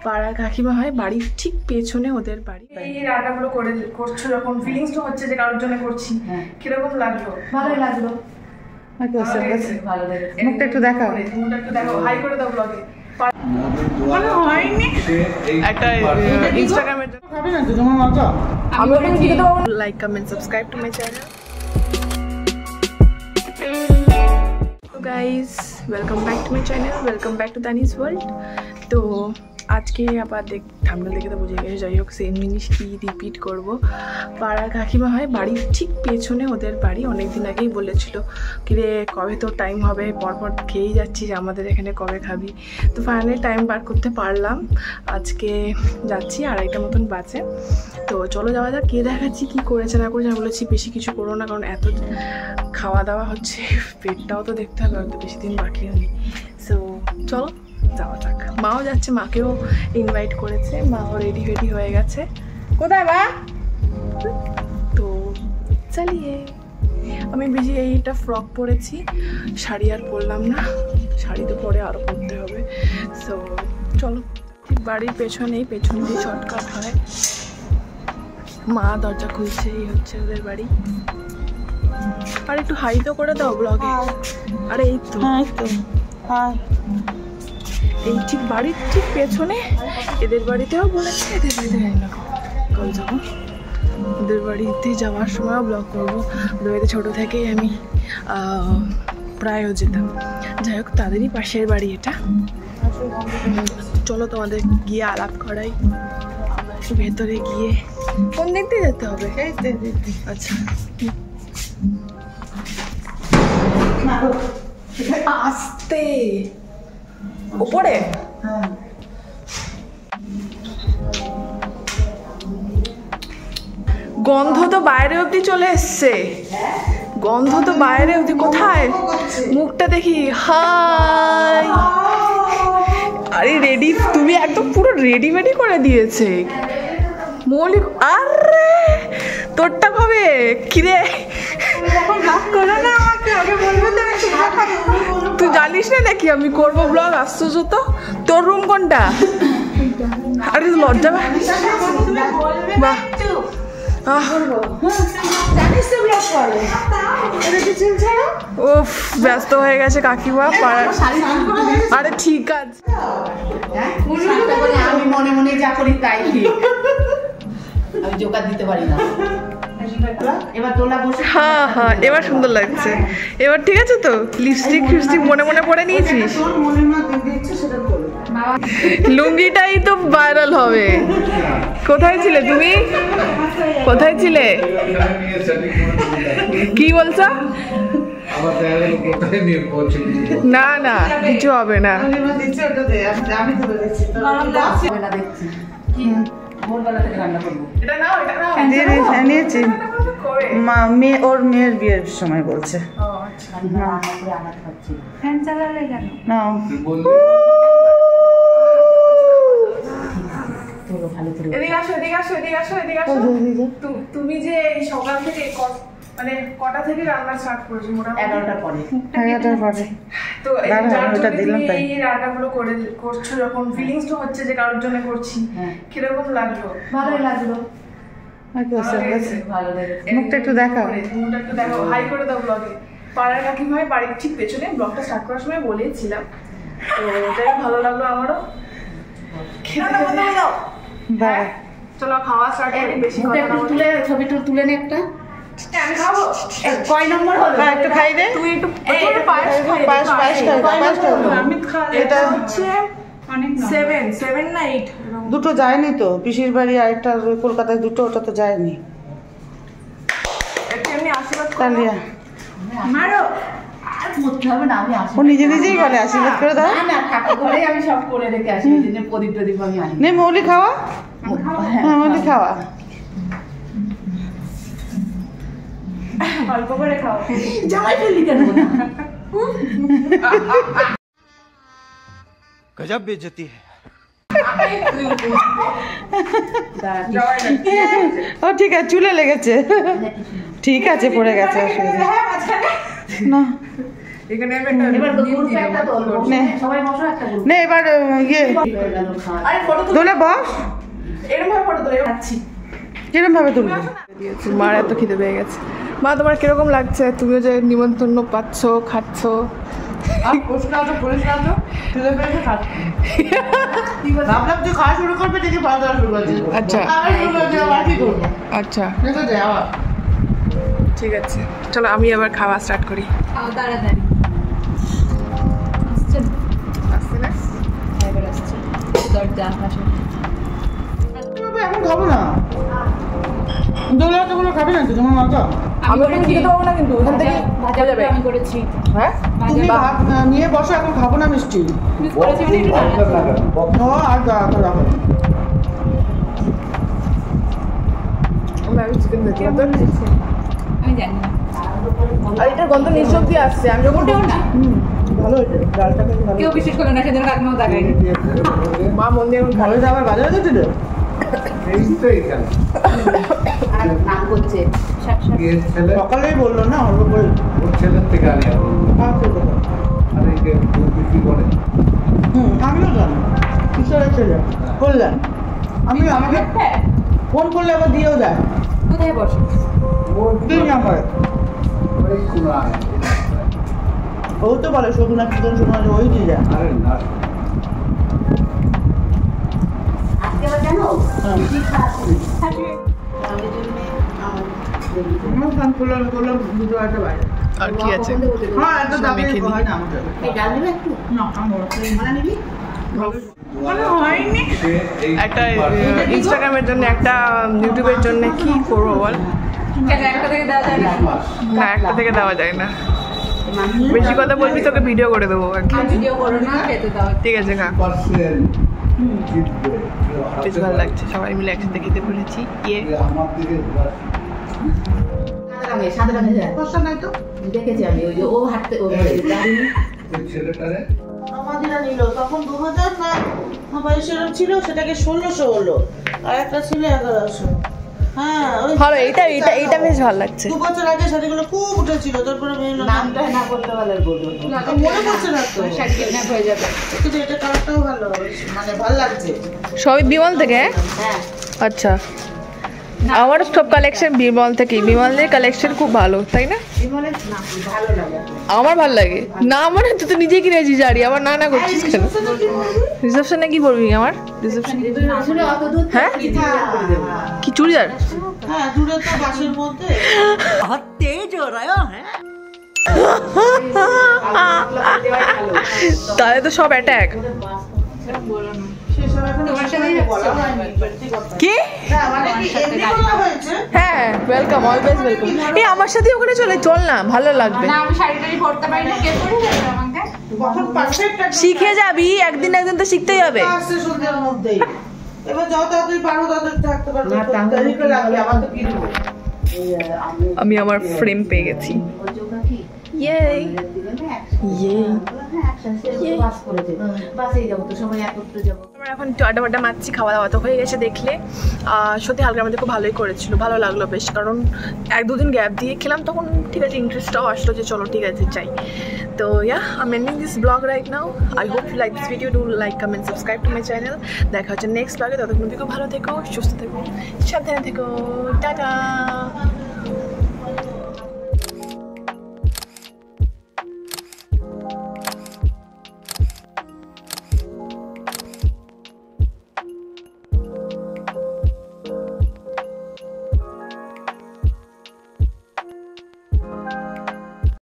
পাড়া কাকিমা হয়, বাড়ির ঠিক পেছনে ওদের বাড়ি। এই রান্নাগুলো করছো যখন ফিলিংসটা হচ্ছে যে কারোর জন্য করছি, কিরকম লাগলো? ভালোই লাগলো। মুখটা একটু দেখাও, মুখটা একটু দেখাও, হাই করে দাও ব্লগে। Like comment subscribe to my channel. Guys welcome back to my channel, welcome back to Danish world. তো আজকে আবার থাম্বনেল দেখে তো বুঝে গেছে, যাই হোক সেম জিনিসটি রিপিট করব। পাড়া কাকিমা হয়, বাড়ির ঠিক পেছনে ওদের বাড়ি। অনেকদিন আগেই বলেছিল কিরে কবে তোর টাইম হবে, পরপর খেয়েই যাচ্ছিস, আমাদের এখানে কবে খাবি। তো ফাইনালি টাইম বার করতে পারলাম, আজকে যাচ্ছি, 2:30 মতন বাজে। তো চলো যাওয়া যাক, কে দেখাচ্ছি কী করেছে না করেছে। আমি বলেছি বেশি কিছু করো না, কারণ এত খাওয়া দাওয়া হচ্ছে, পেটটাও তো দেখতে হবে, হয়তো বেশি দিন বাকি নেই। সো চলো যাওয়া যাক। মাও যাচ্ছে, মাকেও ইনভাইট করেছে, মাও রেডি ফেডি হয়ে গেছে। কোথায় মা? তো চালিয়ে আমি বেশি এইটা ফ্রক পরেছি, শাড়ি আর পরলাম না, শাড়ি তো পরে আরও পরতে হবে। সো চলো, ঠিক বাড়ির পেছন দিয়ে শর্টকাট হয়। মা দরজা খুলছে, এই হচ্ছে ওদের বাড়ি। আর একটু হাই তো করে দাও ব্লগে। আরে এই তো এই ঠিক বাড়ির ঠিক পেছনে এদের বাড়িতেও বলেছে, এদের বাড়িতে যাই না কল যাবো, ওদের বাড়িতে যাওয়ার সময় ব্লগ করবো। ওদের বাড়িতে ছোটো থেকেই আমি প্রায়ও যেতাম। যাই হোক তাদেরই পাশের বাড়ি এটা। চলো তোমাদের গিয়ে আলাপ করাই, ভেতরে গিয়ে। কোন দিক দিয়ে যেতে হবে? আচ্ছা আস্তে উপরে। গন্ধ তো বাইরে অবধি চলে এসছে, গন্ধ তো বাইরে অবধি। কোথায়? মুখটা দেখি। হাই, আরে রেডি, তুমি একদম পুরো রেডি করে দিয়েছে মৌলিক। আরে তোরটা কবে? কিরে তুই জানিস না নাকি আমি করবো ব্লগ? আশ্চর্য তো। তোর রুম কোনটা? আরে লজ্জা। বাহ, উফ, ব্যস্ত হয়ে গেছে কাকিমা পাড়ার। আরে ঠিক আছে, আমি মনে মনে যা করি তাই ঠিক, আমি জোকার দিতে পারি না। হ্যাঁ হ্যাঁ, এবার সুন্দর লাগছে, এবার ঠিক আছে তো। লিপস্টিক ফিপস্টিক মনে মনে পরে নিয়েছিস? লুঙ্গিটাই তো ভাইরাল হবে। কোথায় ছিলে তুমি? কোথায় ছিলে? কি বলছো? না না, কিছু হবে না। ওর মেয়ের বিয়ের সময় বলছে। তুমি যে সকাল থেকে মানে কটা থেকে রান্না স্টার্ট করেছো? মোটামুটি 11টার পরে। 11টার পরে। তো এই রান্নাগুলো করছো যখন ফিলিংসটা হচ্ছে যে কারোর জন্য করছি, কিরকম লাগলো? ভালোই লাগলো। মুখটা একটু দেখাও, মুখটা একটু দেখাও, হাই করে দাও ব্লগে। পাড়ার কাকিমা হয়, বাড়ির ঠিক পেছনে। ব্লগটা স্টার্ট করার সময় বলেছিলাম, তো এটাই ভালো লাগলো আমারও। চলো খাওয়া স্টার্ট করি, বেশি কথা না বলে। ছবি তুলে নে একটা। আমি খাবো। কয় নম্বর হলো? একটু খাই দে তুই, একটু পায়েস খাই। আমি খাই। এটা হচ্ছে 7 না 8? দুটো যায়নি তো, পিসির বাড়ি আরেকটা কলকাতায় দুটো, ওটা তো যায়নি। এমনি আশীর্বাদ তালিয়া মারো। আর করতে হবে না, আমি আসি। ও নিজে নিজেই বলে আশীর্বাদ করে দাও। না ঠাকুর করে আমি সব করে রেখে আসি, এই জন্য প্রদীপ টদীপ আমি আনি। নে মৌলি খাওয়া। হ্যাঁ মৌলি খাওয়া। অল্প করে খাও। জামাই ফেললি কেন? गजब बेइज्जती है। ও ঠিক আছে, চুলে লেগেছে। ঠিক আছে, পড়ে গেছে, অসুবিধা না। এখানে আমি একটা এবার গ্রুপে একটা তো সবাই বসো একটা গ্রুপ নে এবার ইয়ে আরে ফটো তো তোলে বস এরকম ভাবে ফটো তোলে আচ্ছা কিরম ভাবে তুলবো মার এত খিদে পেয়ে গেছে। মা তোমার কিরকম লাগছে? তুমিও যে নিমন্ত্রণ পাচ্ছ, খাচ্ছ। ভাবলাম তুই খাওয়া শুরু করবে দেখি খাওয়া দাওয়া শুরু করছি। আচ্ছা কি করবো আচ্ছা ঠিক আছে আবার ঠিক আছে, চলো আমি আবার খাওয়া স্টার্ট করি। তাড়াতাড়ি আসছে না? এবার আসছে দরজা আসো এখন খাবো না দোলা তো কোনো খাবে না তো তোমার মাথা আমি ওখানে খেতে পাবো না, কিন্তু ওখান থেকে ভাজা যাবে আমি করেছি হ্যাঁ তুমি ভাত নিয়ে বসো এখন খাবো না মিষ্টি মিস করেছি মানে একটু ও আর রাখো রাখো আমি চিকেন দেখি তো। আমি জানি না আর এটার গন্ধ নিঃশব্দ দিয়ে আসছে, আমি যখন মোটেও না ভালো হয়েছে ডালটা কিন্তু ভালো কেউ বিশেষ করে না সেদিন কাকিমাও তাকায়নি মা মন দিয়ে এখন ভালো আবার বাজারে দিতে দে আর নাম করছে সকালেই বললো না অল্প করে আমিও জানি কিশোরের ছেলে বললেন আমি আমাকে ফোন করলে আবার দিয়েও যায় কোথায় বসো 3 নাম্বারে ও তো বলে শোধনা কীর্তন শোনা ওই দিয়ে যায় আজকে আবার জানো আমার ফোন করলাম দুটো একটা বাইরে আর কি আছে? হ্যাঁ এত দামি মেখে নিই। হয় না আমাদের এই ডাল নেবে একটু না আমার মানে নিবি মানে হয়নি একটা ইনস্টাগ্রামের জন্য, একটা ইউটিউবের জন্য কি করবো বল? কেন একটা থেকে দেওয়া যায় না না, একটা থেকে দেওয়া যায় না। বেশি কথা বলবি তোকে ভিডিও করে দেবো আর কি। ভিডিও করো না খেতে দাও ঠিক আছে খা, বেশ ভালো লাগছে, সবাই মিলে একসাথে খেতে বলেছি। ইয়ে সাদা রঙের যায় কষ্ট নাই তো দেখেছি আমি ওই যে ও হাঁটতে ও ছেলেটারে আমাদের নিল তখন 2000 না সেরকম ছিল, সেটাকে 1600 হলো আর একটা ছিল 1100। হ্যাঁ ওই ভালো, এইটা বেশ ভালো লাগছে। 2 বছর আগে শাড়িগুলো খুব উঠেছিল, তারপরে মেয়েগুলো নামটা না বলতে পারলে বলবো মনে পড়ছে না তো শাড়ি কিডন্যাপ হয়ে যাবে কিন্তু এটা কালারটাও ভালো, মানে ভালো লাগছে। সবই বিমল থেকে? হ্যাঁ আচ্ছা, আমার সব কালেকশন বিমল থেকে। বিমলের কালেকশন খুব ভালো, তাই না? বিমলের না ভালো লাগে আমার ভালো লাগে না, মানে তুই তো নিজে কিনেছিস শাড়ি, আবার না না করছিস কেন? রিসেপশনে কি পরবি আমার? রিসেপশন আসলে অত দূর হ্যাঁ হ্যাঁ কি চুড়িদার? হ্যাঁ দূরে তো বাসের মধ্যে তাহলে তো সব অ্যাটাক। সেসব এখন তোমার সাথেই বলা হয়নি কি? না মানে কি এমনি বলা হয়েছে হ্যাঁ ওয়েলকাম, অলওয়েজ ওয়েলকাম। এই আমার সাথে ওখানে চল না, ভালো লাগবে। না আমি শাড়ি টাড়ি পরতে পারি না কে পরে যাবে আমাকে কখন পারফেক্ট শিখে যাবি, একদিন তো শিখতেই হবে। আসছে সন্ধ্যের মধ্যেই, এবার যত তাড়াতাড়ি পারো ততই থাকতে পারবে না, তাহলে দেরি করে রাখলে আবার তো কি দেবো আমি আমার ফ্রেম পেয়ে গেছি। ইয়ে আমরা এখন একটু আড্ডা মারছি, খাওয়া দাওয়া তো হয়ে গেছে দেখলে। সত্যি হালকা আমাদের খুব ভালোই করেছিল, ভালো লাগলো বেশ, কারণ 1-2 দিন গ্যাপ দিয়ে খেলাম, তখন ঠিক আছে ইন্টারেস্টটাও আসলো যে চলো ঠিক আছে চাই। তো I'm ending this vlog right now. I hope you like this video. Do like, comment, subscribe to my channel. দেখা হচ্ছে নেক্সট vlog এ, ততক্ষণ থেকো ভালো থেকো, সুস্থ থেকো, সাবধানে থেকো, টাটা।